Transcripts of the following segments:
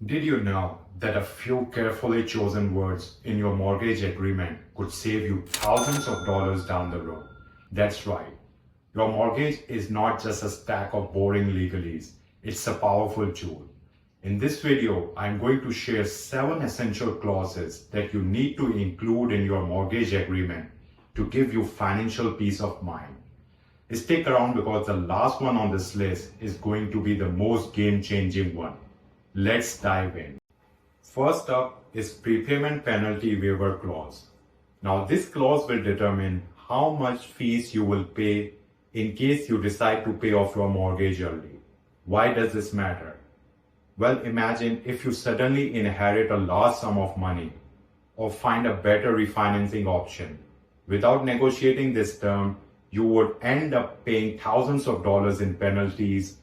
Did you know that a few carefully chosen words in your mortgage agreement could save you thousands of dollars down the road? That's right. Your mortgage is not just a stack of boring legalese, it's a powerful tool. In this video, I'm going to share 7 essential clauses that you need to include in your mortgage agreement to give you financial peace of mind. Stick around because the last one on this list is going to be the most game-changing one. Let's dive in. First up is Prepayment Penalty Waiver Clause. Now this clause will determine how much fees you will pay in case you decide to pay off your mortgage early. Why does this matter? Well, imagine if you suddenly inherit a large sum of money or find a better refinancing option. Without negotiating this term, you would end up paying thousands of dollars in penalties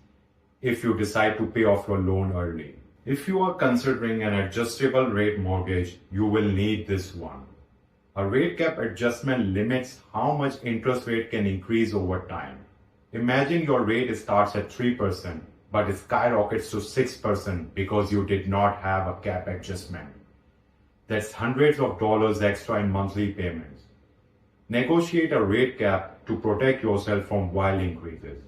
if you decide to pay off your loan early. If you are considering an adjustable rate mortgage, you will need this one. A rate cap adjustment limits how much interest rate can increase over time. Imagine your rate starts at 3%, but it skyrockets to 6% because you did not have a cap adjustment. That's hundreds of dollars extra in monthly payments. Negotiate a rate cap to protect yourself from wild increases.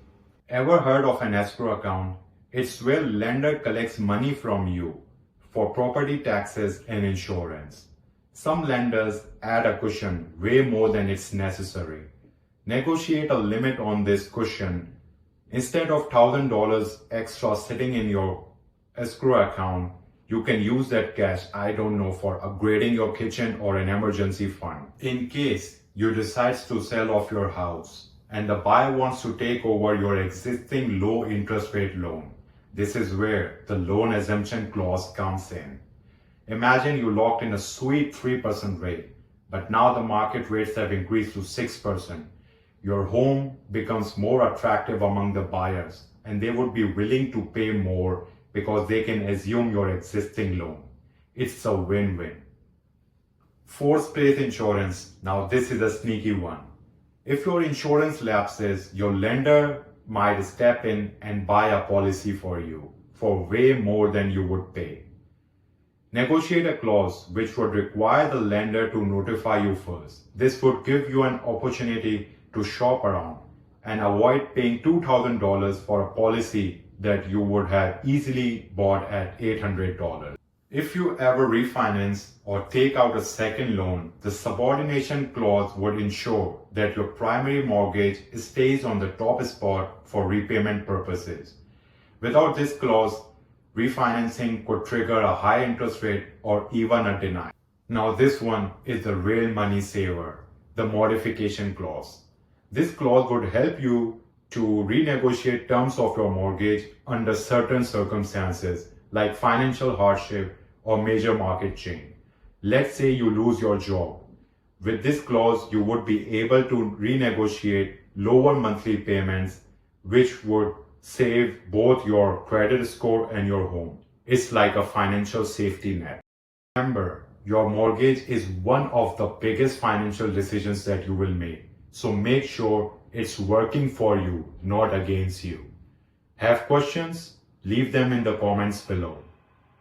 Ever heard of an escrow account? It's where lender collects money from you for property taxes and insurance. Some lenders add a cushion way more than it's necessary. Negotiate a limit on this cushion. Instead of $1,000 extra sitting in your escrow account, you can use that cash, for upgrading your kitchen or an emergency fund. In case you decide to sell off your house and the buyer wants to take over your existing low interest rate loan, this is where the loan exemption clause comes in. Imagine you locked in a sweet 3% rate, but now the market rates have increased to 6%. Your home becomes more attractive among the buyers, and they would be willing to pay more because they can assume your existing loan. It's a win-win. Forced place insurance. Now this is a sneaky one. If your insurance lapses, your lender might step in and buy a policy for you for way more than you would pay. Negotiate a clause which would require the lender to notify you first. This would give you an opportunity to shop around and avoid paying $2,000 for a policy that you would have easily bought at $800. If you ever refinance or take out a second loan, the subordination clause would ensure that your primary mortgage stays on the top spot for repayment purposes. Without this clause, refinancing could trigger a high interest rate or even a denial. Now this one is the real money saver, the modification clause. This clause would help you to renegotiate terms of your mortgage under certain circumstances like financial hardship or major market change. Let's say you lose your job. With this clause, you would be able to renegotiate lower monthly payments, which would save both your credit score and your home. It's like a financial safety net. Remember, your mortgage is one of the biggest financial decisions that you will make. So make sure it's working for you, not against you. Have questions? Leave them in the comments below.